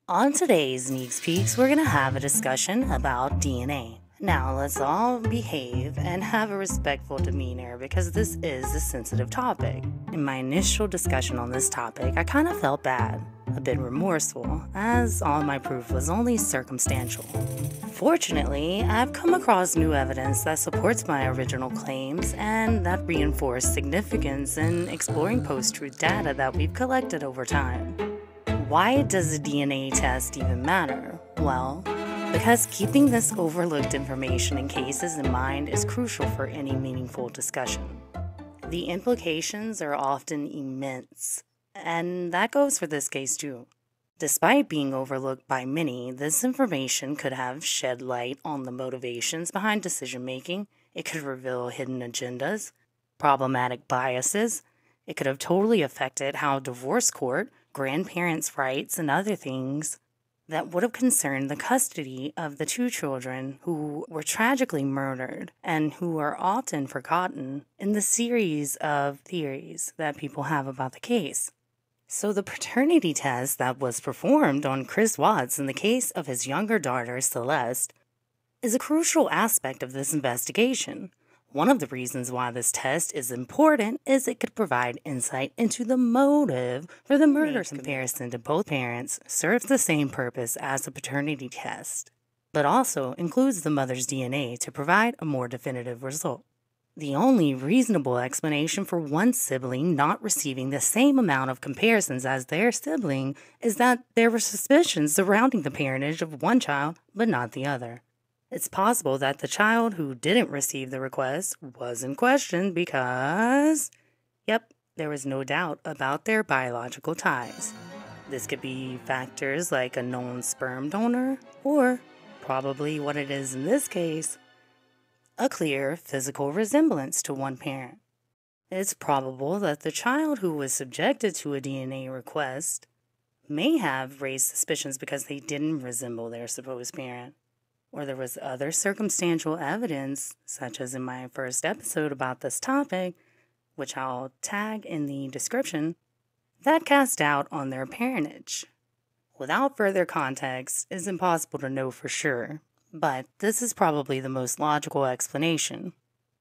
On today's Neeks Peaks, we're going to have a discussion about DNA. Now, let's all behave and have a respectful demeanor because this is a sensitive topic. In my initial discussion on this topic, I kind of felt bad, a bit remorseful, as all my proof was only circumstantial. Fortunately, I've come across new evidence that supports my original claims and that reinforce significance in exploring post-truth data that we've collected over time. Why does a DNA test even matter? Well, because keeping this overlooked information and cases in mind is crucial for any meaningful discussion. The implications are often immense, and that goes for this case too. Despite being overlooked by many, this information could have shed light on the motivations behind decision-making. It could reveal hidden agendas, problematic biases. It could have totally affected how divorce court, grandparents' rights, and other things that would have concerned the custody of the two children who were tragically murdered and who are often forgotten in the series of theories that people have about the case. So the paternity test that was performed on Chris Watts in the case of his younger daughter, Celeste, is a crucial aspect of this investigation. One of the reasons why this test is important is it could provide insight into the motive for the murder. Comparison to both parents serves the same purpose as a paternity test, but also includes the mother's DNA to provide a more definitive result. The only reasonable explanation for one sibling not receiving the same amount of comparisons as their sibling is that there were suspicions surrounding the parentage of one child but not the other. It's possible that the child who didn't receive the request wasn't questioned because, there was no doubt about their biological ties. This could be factors like a known sperm donor, or probably what it is in this case, a clear physical resemblance to one parent. It's probable that the child who was subjected to a DNA request may have raised suspicions because they didn't resemble their supposed parent. Or there was other circumstantial evidence, such as in my first episode about this topic, which I'll tag in the description, that cast doubt on their parentage. Without further context, it's impossible to know for sure, but this is probably the most logical explanation.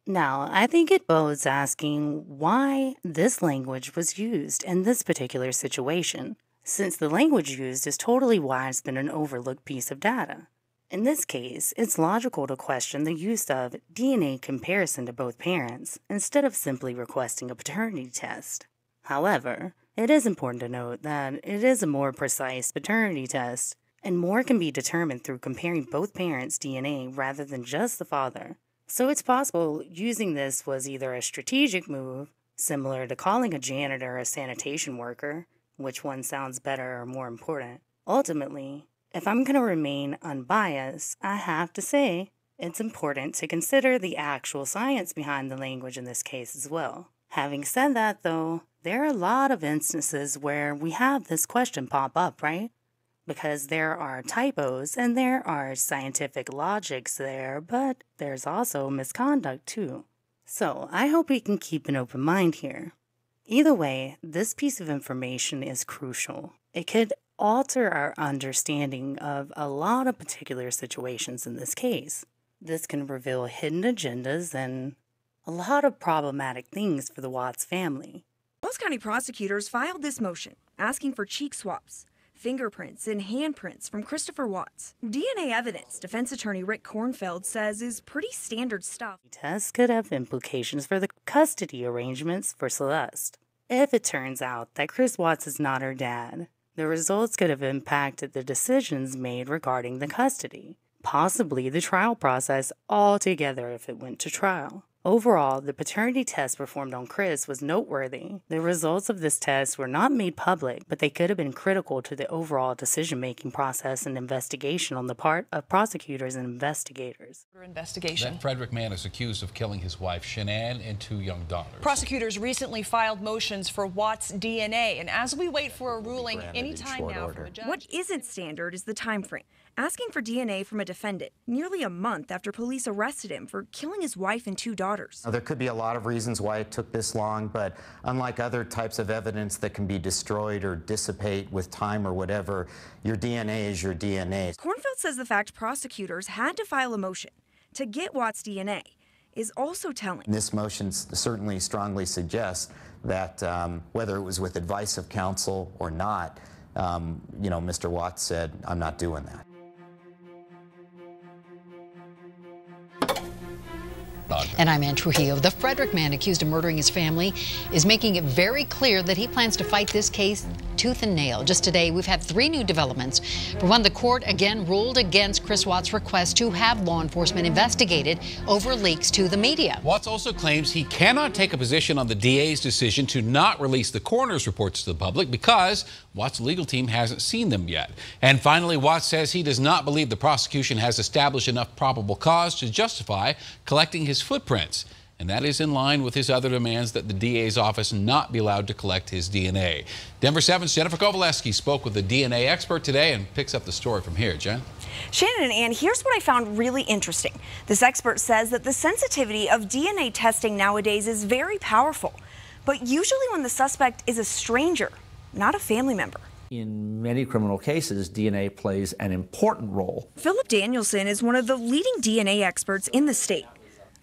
Now, I think it bodes asking why this language was used in this particular situation, since the language used is totally why it's been an overlooked piece of data. In this case, it's logical to question the use of DNA comparison to both parents instead of simply requesting a paternity test. However, it is important to note that it is a more precise paternity test, and more can be determined through comparing both parents' DNA rather than just the father. So it's possible using this was either a strategic move, similar to calling a janitor a sanitation worker, which one sounds better or more important. Ultimately, if I'm going to remain unbiased, I have to say it's important to consider the actual science behind the language in this case as well. Having said that, though, there are a lot of instances where we have this question pop up, right? Because there are typos and there are scientific logics there, but there's also misconduct too. So I hope we can keep an open mind here. Either way, this piece of information is crucial. It could alter our understanding of a lot of particular situations in this case. This can reveal hidden agendas and a lot of problematic things for the Watts family. Wells County prosecutors filed this motion, asking for cheek swabs, fingerprints, and handprints from Christopher Watts. DNA evidence, defense attorney Rick Kornfeld says, is pretty standard stuff. Tests could have implications for the custody arrangements for Celeste. If it turns out that Chris Watts is not her dad, the results could have impacted the decisions made regarding the custody, possibly the trial process altogether if it went to trial. Overall, the paternity test performed on Chris was noteworthy. The results of this test were not made public, but they could have been critical to the overall decision-making process and investigation on the part of prosecutors and investigators. That Frederick man is accused of killing his wife, Shanann, and two young daughters. Prosecutors recently filed motions for Watts' DNA, and as we wait for a ruling anytime now from a judge. What isn't standard is the time frame. asking for DNA from a defendant nearly a month after police arrested him for killing his wife and 2 daughters. Now, there could be a lot of reasons why it took this long, but unlike other types of evidence that can be destroyed or dissipate with time or whatever, your DNA is your DNA. Kornfeld says the fact prosecutors had to file a motion to get Watts' DNA is also telling. This motion certainly strongly suggests that whether it was with advice of counsel or not, Mr. Watts said, "I'm not doing that." And I'm Ann Trujillo. The Frederick man accused of murdering his family is making it very clear that he plans to fight this case tooth and nail. Just today, we've had 3 new developments. For one, the court again ruled against Chris Watts' request to have law enforcement investigated over leaks to the media. Watts also claims he cannot take a position on the DA's decision to not release the coroner's reports to the public because Watts' legal team hasn't seen them yet. And finally, Watts says he does not believe the prosecution has established enough probable cause to justify collecting his footprints. And that is in line with his other demands that the DA's office not be allowed to collect his DNA. Denver 7's Jennifer Kovaleski spoke with a DNA expert today and picks up the story from here. Jen? Shannon and here's what I found really interesting. This expert says that the sensitivity of DNA testing nowadays is very powerful, but usually when the suspect is a stranger, not a family member. In many criminal cases, DNA plays an important role. Philip Danielson is one of the leading DNA experts in the state.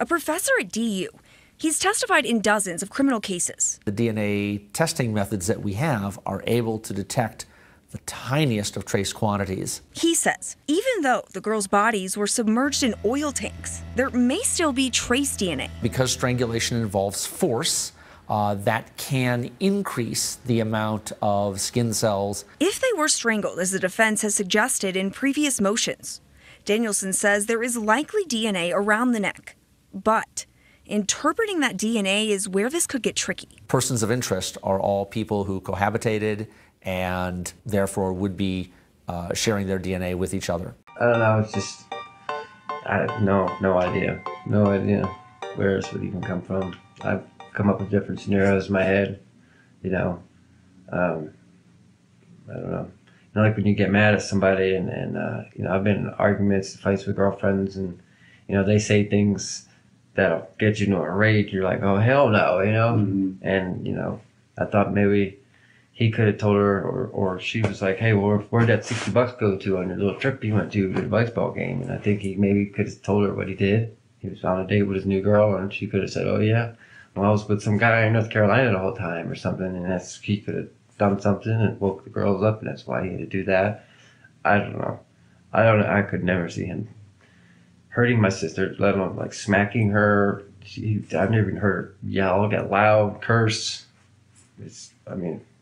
A professor at DU, he's testified in dozens of criminal cases. The DNA testing methods that we have are able to detect the tiniest of trace quantities. He says, even though the girls' bodies were submerged in oil tanks, there may still be trace DNA. Because strangulation involves force, that can increase the amount of skin cells. If they were strangled, as the defense has suggested in previous motions, Danielson says there is likely DNA around the neck. But interpreting that DNA is where this could get tricky. Persons of interest are all people who cohabitated and therefore would be sharing their DNA with each other. I don't know, it's just, no idea. No idea where this would even come from. I've come up with different scenarios in my head, I don't know. Like when you get mad at somebody and I've been in arguments, fights with girlfriends, and, they say things that'll get you into a rage. You're like, oh, hell no, Mm-hmm. And, I thought maybe he could have told her, or she was like, hey, well, where'd that $60 go to on your little trip you went to the baseball game? And I think he maybe could have told her what he did. He was on a date with his new girl, and she could have said, oh, yeah, well, I was with some guy in North Carolina the whole time or something, and he could have done something and woke the girls up, and that's why he had to do that. I don't know. I could never see him hurting my sister, let alone like smacking her. I've never even heard her yell, get loud, curse.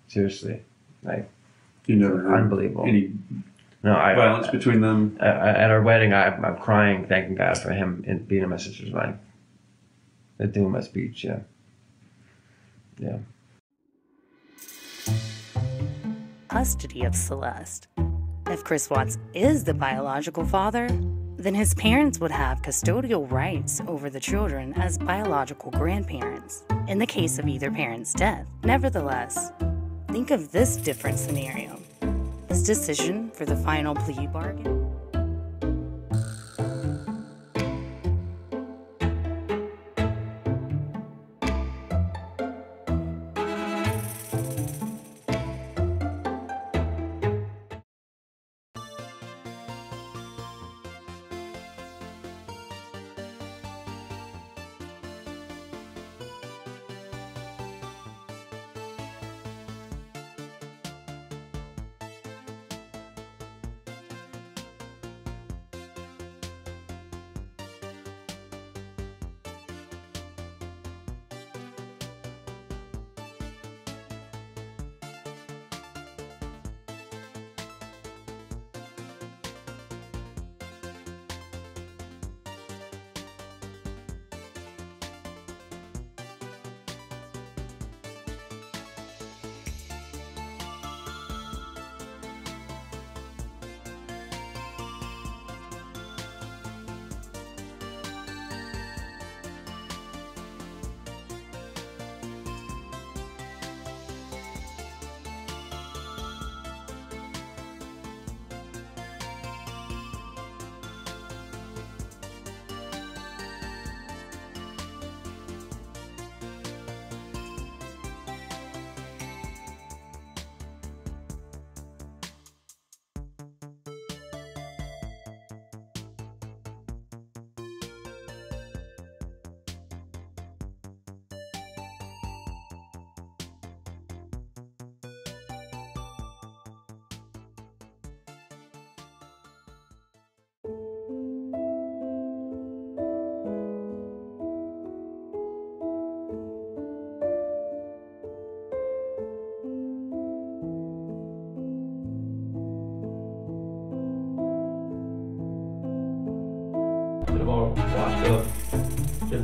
Seriously, like, you never heard unbelievable. Any violence between them? At our wedding, I'm crying, thanking God for him and being in my sister's life. They're doing my speech, yeah. Custody of Celeste. If Chris Watts is the biological father, then his parents would have custodial rights over the children as biological grandparents in the case of either parent's death. Nevertheless, think of this different scenario. His decision for the final plea bargain?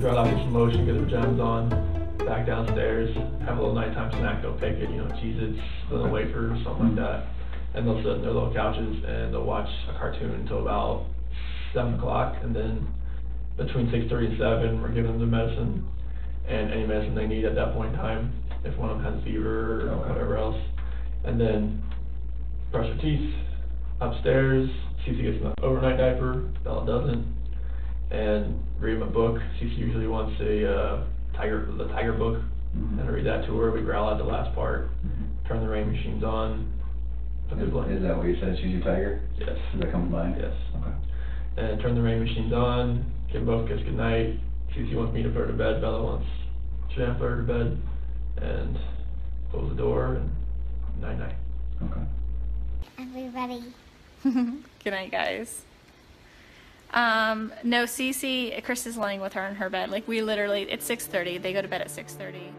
dry out, get some lotion, get their pajamas on, back downstairs, have a little nighttime snack, they'll pick it, Cheez-Its, a little wafer, something like that. And they'll sit in their little couches and they'll watch a cartoon until about 7 o'clock, and then between 6:30 and 7, we're giving them the medicine and any medicine they need at that point in time, if one of them has fever or whatever else. And then brush their teeth, upstairs, Cece gets an overnight diaper, Bella doesn't, and read them a book. Cece usually wants the tiger book, and I read that to her. We growl at the last part, turn the rain machines on. Is that what you said, she's your tiger? Yes. Does that come to mind? Yes. Okay. And turn the rain machines on, give both kids good night. Cece wants me to put her to bed, Bella wants Shanann to put her to bed, and close the door, and night-night. Okay. Everybody. Good night, guys. No, Cece, Chris is laying with her in her bed. Like, we literally, it's 6:30. They go to bed at 6:30.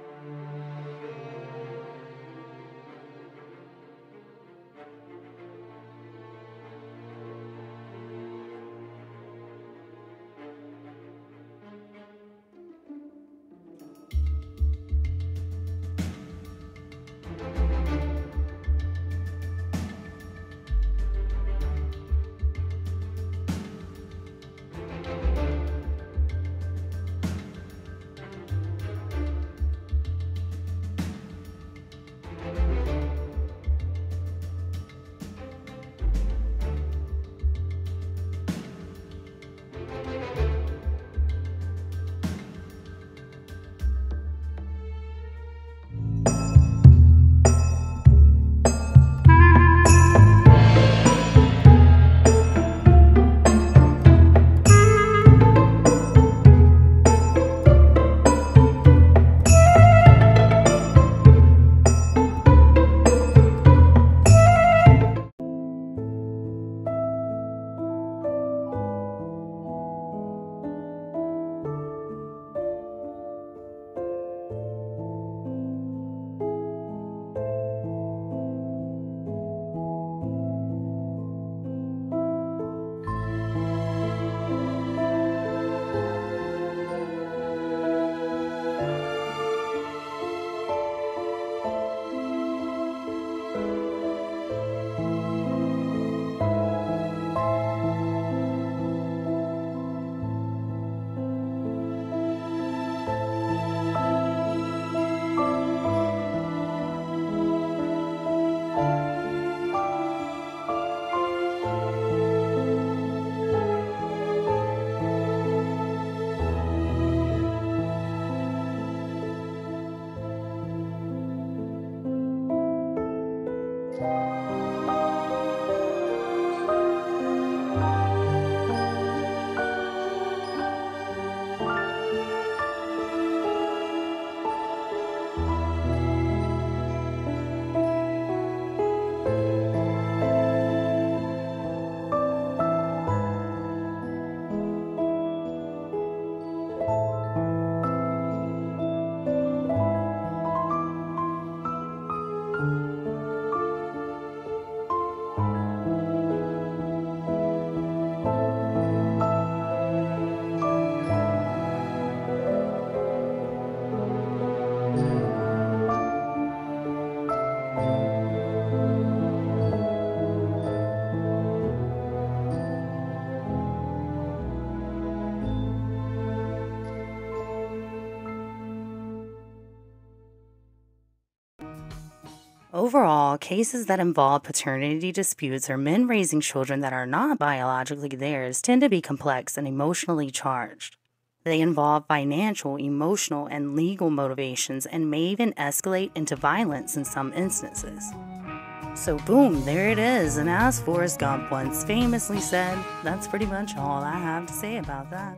Overall, cases that involve paternity disputes or men raising children that are not biologically theirs tend to be complex and emotionally charged. They involve financial, emotional, and legal motivations and may even escalate into violence in some instances. So boom, there it is, and as Forrest Gump once famously said, that's pretty much all I have to say about that.